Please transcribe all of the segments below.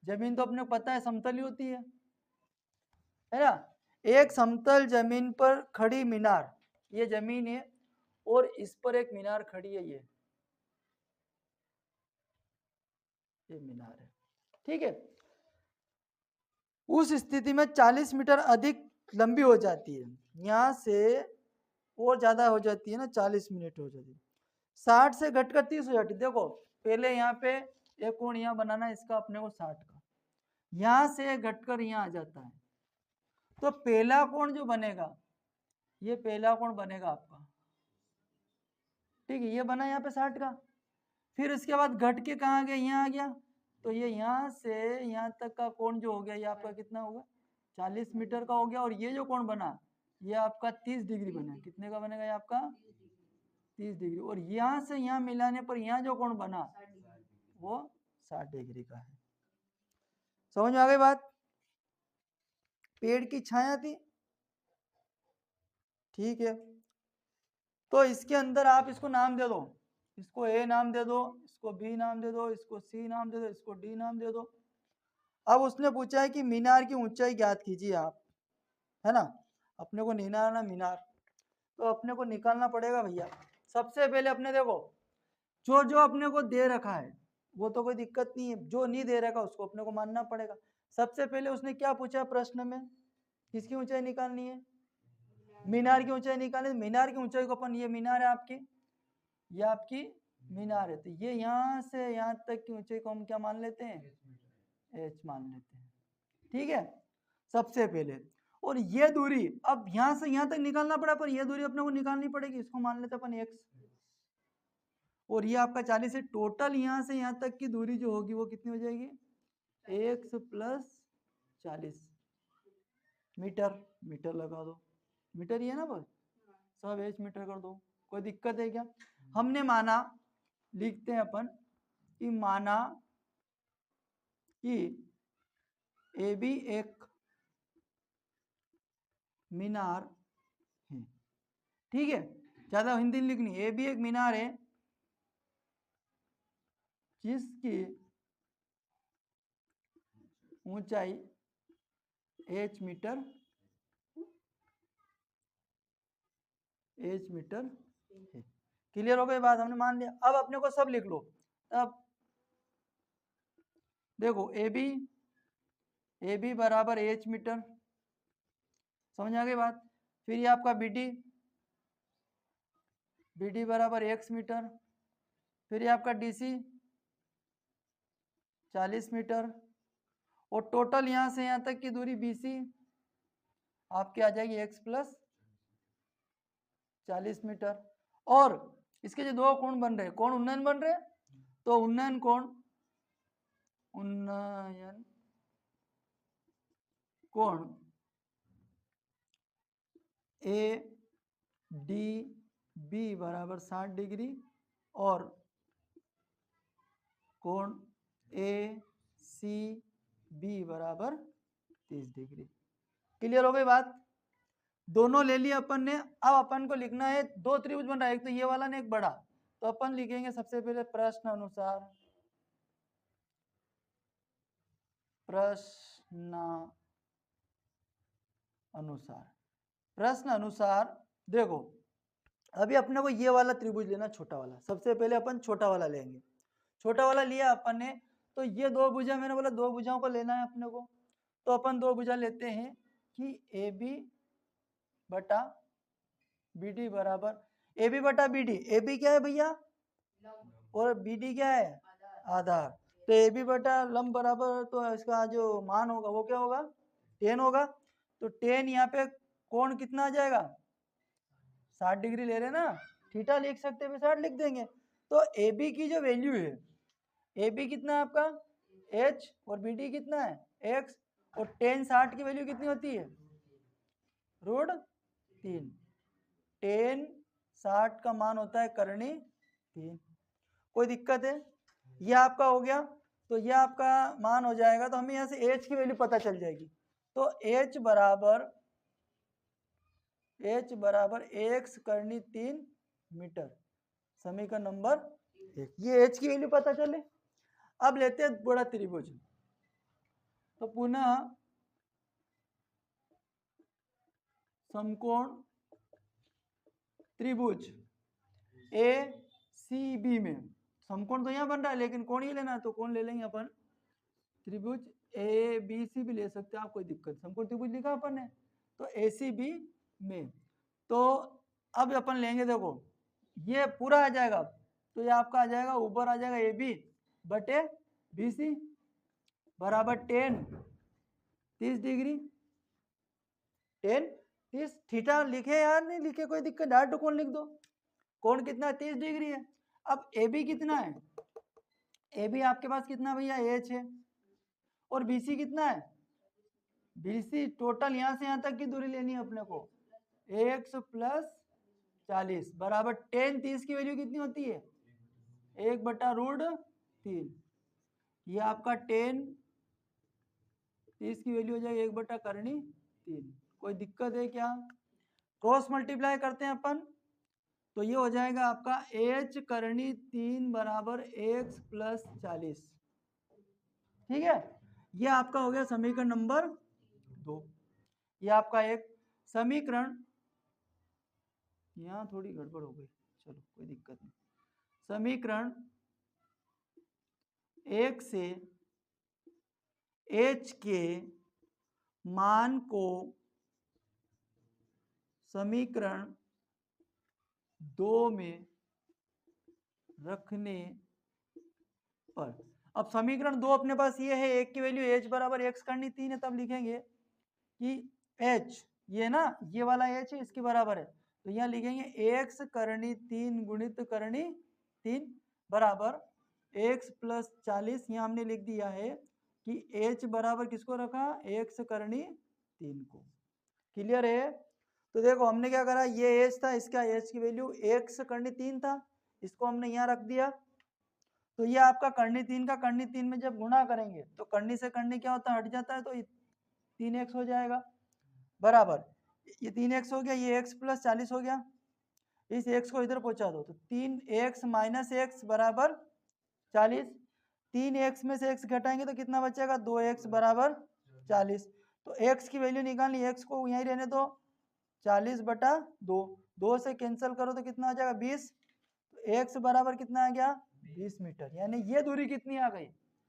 जमीन तो अपने को पता है समतल ही होती है ना। एक समतल जमीन पर खड़ी मीनार, ये जमीन है और इस पर एक मीनार खड़ी है, ये मीनार है, ठीक है। उस स्थिति में 40 मीटर अधिक लंबी हो जाती है, यहाँ से और ज्यादा हो जाती है ना, 40 मिनट हो जाती है, 60 से घटकर 30 हो जाती है। देखो पहले यहाँ पे एक कोण यहाँ बनाना है इसका अपने को 60 का, यहाँ से घटकर यहाँ आ जाता है, तो पहला कोण जो बनेगा ये पहला कोण बनेगा आपका, ठीक है, ये बना यहाँ पे 60 का। फिर इसके बाद घट के कहाँ गया, यहाँ आ गया, तो ये यहाँ से यहाँ तक का कोण जो हो गया ये आपका कितना होगा, 40 मीटर का हो गया। और ये जो कोण बना ये आपका 30 डिग्री बना, कितने का बनेगा ये आपका 30 डिग्री। और यहाँ से यहाँ मिलाने पर यहाँ जो कोण बना वो 60 डिग्री का है। समझ में आ गई बात। पेड़ की छाया थी, ठीक है, तो इसके अंदर आप इसको नाम दे दो, इसको ए नाम दे दो, इसको बी नाम दे दो, इसको सी नाम दे दो, इसको डी नाम दे दो। अब उसने पूछा है कि मीनार की ऊंचाई ज्ञात कीजिए आप, है ना, अपने को निकालना मीनार, तो अपने को निकालना पड़ेगा भैया। सबसे पहले अपने देखो जो जो अपने को दे रखा है वो तो कोई दिक्कत नहीं है, जो नहीं दे रखा उसको अपने को मानना पड़ेगा। सबसे पहले उसने क्या पूछा प्रश्न में, किसकी ऊंचाई निकालनी है, मीनार की ऊंचाई निकालनी। मीनार की ऊंचाई को अपन, ये मीनार है आपकी, ये आपकी मीनार है, तो ये यहाँ से यहाँ तक की ऊंचाई को हम क्या मान लेते हैं, एच मान लेते हैं, ठीक है, सबसे पहले। और ये दूरी अब यहाँ से यहाँ तक निकालना पड़ा, पर ये दूरी अपने को निकालनी पड़ेगी, इसको मान लेते अपन x, और ये आपका 40 है। टोटल यहाँ से यहाँ तक की दूरी जो होगी वो कितनी हो जाएगी, x प्लस 40 मीटर, मीटर लगा दो, मीटर ही है ना बस, सब h मीटर कर दो, कोई दिक्कत है क्या। हमने माना, लिखते हैं अपन कि माना कि ए बी एक मीनार है, ठीक है, ज्यादा हिंदी लिखनी, ए बी एक मीनार है जिसकी ऊंचाई h मीटर है। क्लियर हो गई बात, हमने मान लिया। अब अपने को सब लिख लो। अब देखो ए बी बराबर h मीटर, समझ आ गई बात। फिर ये आपका बी डी बराबर x मीटर, फिर ये आपका डी सी 40 मीटर, और टोटल यहाँ से यहाँ तक की दूरी बी सी आपकी आ जाएगी x प्लस 40 मीटर। और इसके जो दो कोण बन रहे, कोण उन्नयन बन रहे, तो उन्नयन कोण ए डी बी बराबर 60 डिग्री और कोण ए सी बी बराबर 30 डिग्री। क्लियर हो गई बात। दोनों ले लिया अपन ने। अब अपन को लिखना है, दो त्रिभुज बन रहा है, एक तो ये वाला ने एक बड़ा, तो अपन लिखेंगे सबसे पहले प्रश्न अनुसार, प्रश्न अनुसार देखो अभी अपने को ये वाला त्रिभुज लेना, छोटा वाला, सबसे पहले अपन छोटा वाला लेंगे। छोटा वाला लिया अपन ने, तो ये दो भुजा, मैंने बोला दो भुजाओं को लेना है अपने को, तो अपन दो भुजा लेते हैं कि ए बी बटा बी डी बराबर, ए बी बटा बी डी, ए बी क्या है भैया और बी डी क्या है आधार, तो ए बी बटा लंब बराबर, तो इसका जो मान होगा वो क्या होगा 10 होगा, तो 10 यहाँ पे कोण कितना आ जाएगा 60 डिग्री ले रहे ना, थीटा लिख सकते हैं 60 लिख देंगे। तो ए बी की जो वैल्यू है, ए बी कितना है आपका h और बी डी कितना है x, और 10 60 की वैल्यू कितनी होती है √3, 10 60 का मान होता है करनी 3। कोई दिक्कत है, ये आपका हो गया, तो ये आपका मान हो जाएगा, तो हमें यहाँ से h की वैल्यू पता चल जाएगी, तो h बराबर x करनी 3 मीटर, समीकरण नंबर 1, ये h की वैल्यू पता चले। अब लेते हैं बड़ा त्रिभुज, तो पुनः समकोण त्रिभुज ए सी बी में, समकोण तो यहाँ बन रहा है लेकिन कोण ही लेना है, तो कोण ले लेंगे अपन त्रिभुज ए बी सी भी ले सकते हैं आप, कोई दिक्कत, समकोण त्रिभुज लिखा अपन ने, तो ए सी बी में। तो अब अपन लेंगे, देखो ये पूरा आ जाएगा, तो ये आपका आ जाएगा, ऊपर आ जाएगा ए बी बटे बी सी बराबर टेन 30 डिग्री, टेन 30, थीटा लिखे यार, नहीं लिखे कोई दिक्कत, डायरेक्ट कोण लिख दो। कोण कितना है? 30 डिग्री है। अब ए बी कितना है? ए बी आपके पास कितना भैया? एच है। और बी सी कितना है? बी सी टोटल यहाँ से यहाँ तक की दूरी लेनी है अपने को, एक्स प्लस 40 बराबर टेन 30 की वैल्यू कितनी होती है? 1/√3। ये आपका टेन 30 की वैल्यू हो जाएगी 1/3। कोई दिक्कत है क्या? क्रॉस मल्टीप्लाई करते हैं अपन, तो ये हो जाएगा आपका h करनी 3 बराबर x प्लस 40। ठीक है, ये आपका हो गया समीकरण नंबर 2। ये आपका एक समीकरण, यहाँ थोड़ी गड़बड़ हो गई, चलो कोई दिक्कत नहीं। समीकरण 1 से h के मान को समीकरण 2 में रखने पर, अब समीकरण 2 अपने पास ये है, एक की वैल्यू h बराबर x करनी 3 है, तब लिखेंगे कि h ये ना, ये वाला h है, इसके बराबर है, तो यहाँ लिखेंगे x करनी 3 गुणित करनी 3 बराबर x प्लस 40। यहाँ हमने लिख दिया है कि h बराबर किसको रखा? x करनी 3 को। क्लियर है? तो देखो हमने क्या करा, ये h था, इसका h की वैल्यू x करनी 3 था, इसको हमने यहाँ रख दिया। तो ये आपका करनी 3 का करनी 3 में जब गुणा करेंगे तो करनी से करनी क्या होता है? हट जाता है, तो 3x हो जाएगा बराबर, ये 3x हो गया, ये x प्लस 40 हो गया, इस x को इधर पहुंचा दो, तो 3x माइनस x बराबर 40। 3x में से x घटाएंगे तो कितना बचेगा? 2x बराबर 40। तो x की वैल्यू निकालनी, x को यहीं रहने दो, 40/2, 2 से कैंसिल करो तो कितना आ जाएगा? 20। तो x बराबर कितना आ गया? 20 मीटर, यानी ये दूरी कितनी आ गई?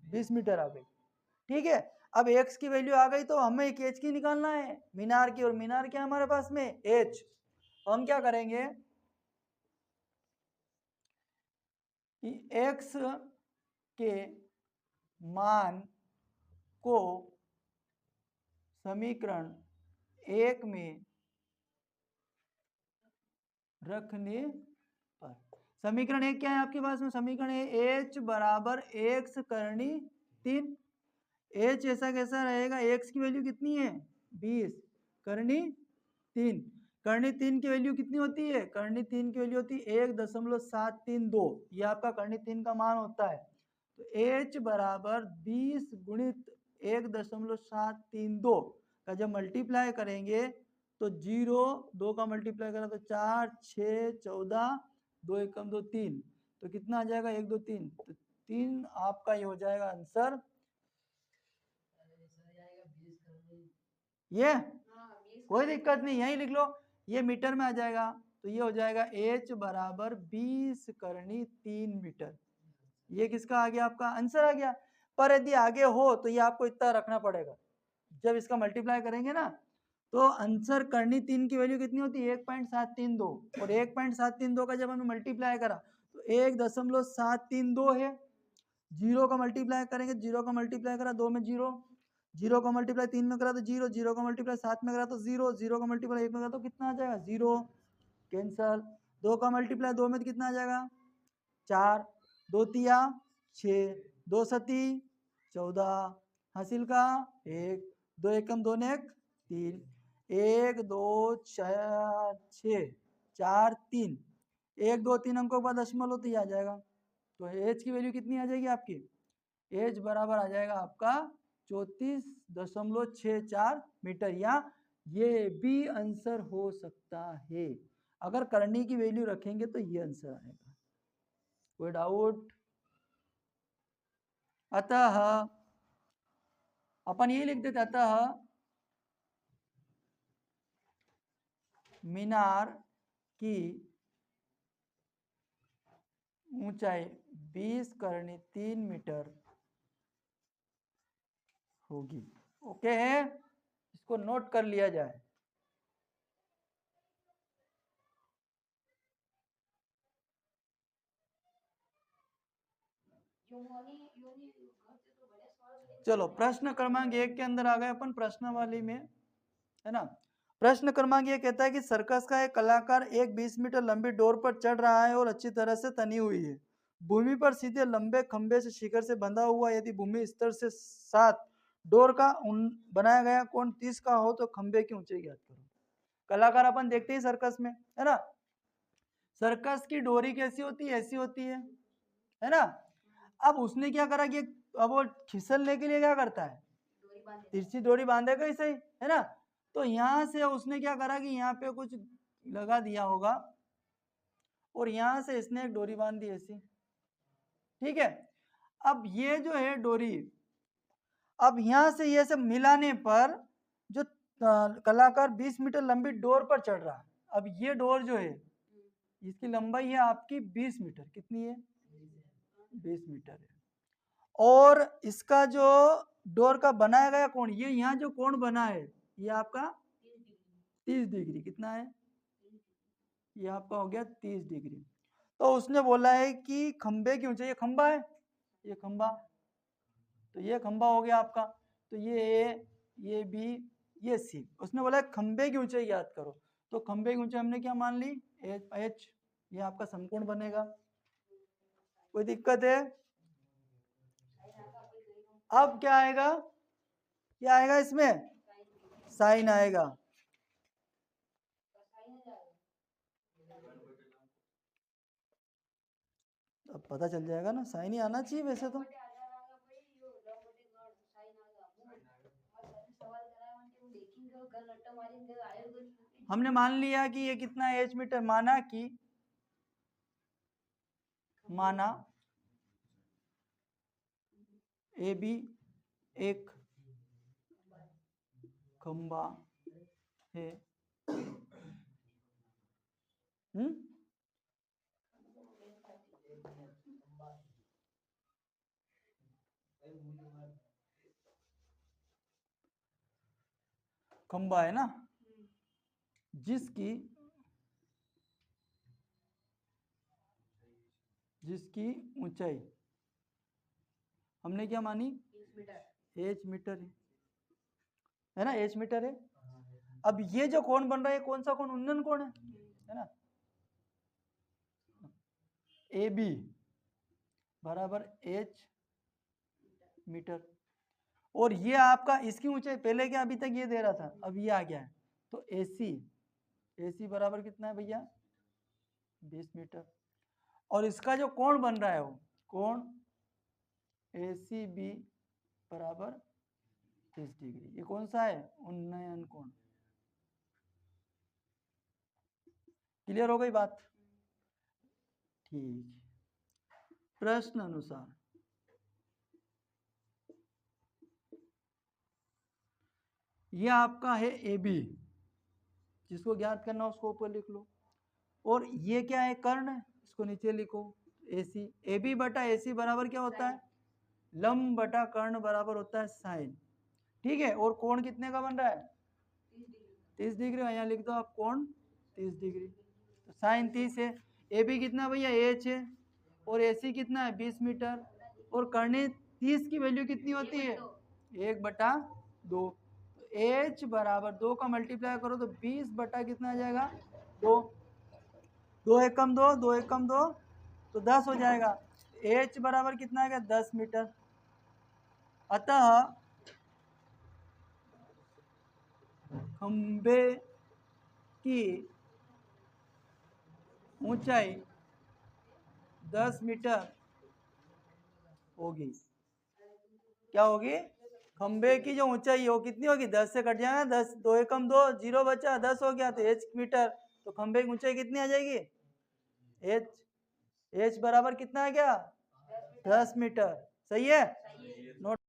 20 मीटर आ गई। ठीक है, अब x की वैल्यू आ गई, तो हमें एक h की निकालना है, मीनार की, और मीनार क्या हमारे पास में? h। हम क्या करेंगे कि x के मान को समीकरण 1 में रखने पर, समीकरण 1 क्या है आपके पास में? समीकरण h बराबर x करनी 3, h ऐसा कैसा रहेगा? x की वैल्यू कितनी है? 20 करनी 3, करनी 3 की वैल्यू कितनी होती है? करनी 3 की वैल्यू होती है 1.732, ये आपका करनी 3 का मान होता है। तो h बराबर 20 गुणित 1.732 का जब मल्टीप्लाई करेंगे तो 0, 2 का मल्टीप्लाई करा तो 4, 6, 14, 2 एकम 2 3, तो कितना आ जाएगा? 1 2 3, तो 3 आपका ये हो जाएगा आंसर। ये कोई दिक्कत नहीं, यही लिख लो, ये मीटर में आ जाएगा, तो ये हो जाएगा h बराबर 20 करनी 3 मीटर। ये किसका आ गया? आपका आंसर आ गया। पर यदि आगे हो तो ये आपको इतना रखना पड़ेगा, जब इसका मल्टीप्लाई करेंगे ना, तो आंसर करनी 3 की वैल्यू कितनी होती है? 1.732, और 1.732 का जब हमने मल्टीप्लाई करा तो 1.732 है, 0 का मल्टीप्लाई करेंगे, 0 का मल्टीप्लाई करा 2 में 0, 0 का मल्टीप्लाई 3 में करा तो 0, 0 का मल्टीप्लाई 7 में करा तो 0, 0 का मल्टीप्लाई 1 में करा तो कितना आ जाएगा? 0, कैंसल। 2 का मल्टीप्लाई 2 में तो कितना आ जाएगा? 4, 2 तिया 6, 2 सती 14, हासिल का 1, 2 एकम 2 ने 3, 1 2 4 6 4 3, 1 2 3 अंकों के बाद दशमलव तो ये आ जाएगा। तो h की वैल्यू कितनी आ जाएगी आपकी? h बराबर आ जाएगा आपका 34.64 मीटर, या ये भी आंसर हो सकता है। अगर करनी की वैल्यू रखेंगे तो ये आंसर आएगा। कोई डाउट? अतः अपन यही लिख देते, अतः मीनार की ऊंचाई 20 × 3 मीटर होगी। ओके है, इसको नोट कर लिया जाए। चलो प्रश्न क्रमांक 1 के अंदर आ गए अपन, प्रश्नावली में, है ना। प्रश्न क्रमांक ये कहता है कि सर्कस का एक कलाकार एक 20 मीटर लंबी डोर पर चढ़ रहा है और अच्छी तरह से तनी हुई है। भूमि पर सीधे लंबे खंभे से शिखर से बंधा हुआ, यदि भूमि स्तर से 7 डोर का बनाया गया कोण 30 का हो तो खंभे की ऊंचाई ज्ञात करो। कलाकार अपन देखते हैं सर्कस में, है ना। सर्कस की डोरी कैसी होती है, ऐसी होती है ना। अब उसने क्या करा कि अब वो खिसलने के लिए क्या करता है, तिरछी डोरी बांधेगा इसे, है ना। तो यहां से उसने क्या करा कि यहाँ पे कुछ लगा दिया होगा और यहां से इसने एक डोरी बांध दी ऐसी, ठीक है। अब ये जो है डोरी, अब यहां से ये सब मिलाने पर जो कलाकार 20 मीटर लंबी डोर पर चढ़ रहा है। अब ये डोर जो है इसकी लंबाई है आपकी 20 मीटर, कितनी है, 20 मीटर है। और इसका जो डोर का बनाया गया कोण, ये यहाँ जो कोण बना है ये आपका 30 डिग्री, कितना है, ये आपका हो गया 30 डिग्री। तो उसने बोला है कि खंबे की ऊंचाई, ये खंबा है, ये खंबा, तो ये खंबा हो गया आपका, तो ये ए, ये बी, ये सी। उसने बोला खंबे की ऊंचाई याद करो, तो खंबे की ऊंचाई हमने क्या मान ली, एच, ये आपका समकोण बनेगा। कोई दिक्कत है? अब क्या आएगा, क्या आएगा इसमें, साइन आएगा। अब पता चल जाएगा ना, साइन ही आना चाहिए वैसे तो। हमने मान लिया कि ये कितना है, एच मीटर, माना ए बी एक खंबा है, खंबा है ना, जिसकी ऊंचाई हमने क्या मानी, एच मीटर है ना, एच मीटर है। अब ये जो कोण बन रहा है कौन सा कोण, उन्नन कोण है ना, ए बी बराबर एच मीटर। और ये आपका इसकी ऊंचाई पहले क्या, अभी तक ये दे रहा था, अब ये आ गया है, तो AC बराबर कितना है भैया, 20 मीटर। और इसका जो कोण बन रहा है वो कोण ACB बराबर 30 डिग्री। ये कौन सा है, उन्नयन कोण। क्लियर हो गई बात, ठीक। प्रश्न अनुसार ये आपका है AB, जिसको ज्ञात करना उसको ऊपर लिख लो। और ये क्या है, कर्ण, इसको नीचे लिखो, AC। AB बटा AC बराबर क्या होता है, लंब बटा कर्ण बराबर होता है साइन, ठीक है। और कोण कितने का बन रहा है, 30 डिग्री। यहाँ लिख दो आप कोण 30 डिग्री, तो साइन 30 है। AB कितना भैया, H है, और AC कितना है 20 मीटर। और कर्ण 30 की वैल्यू कितनी होती है, 1/2। तो H बराबर 2 का मल्टीप्लाई करो तो 20 बटा कितना आ जाएगा, 2। 2 एकम 2, 2 एकम 2, तो 10 हो जाएगा। H बराबर कितना आ गया, 10 मीटर। अतः खंबे की ऊंचाई 10 मीटर होगी। क्या होगी, खंबे की जो ऊंचाई है वो कितनी होगी, 10 से कट जाएगा, 10, 2 एकम 2, 0 बचा, 10 हो गया, तो H मीटर। तो खंबे की ऊंचाई कितनी आ जाएगी, H बराबर कितना आ गया, 10 मीटर। सही है, नोट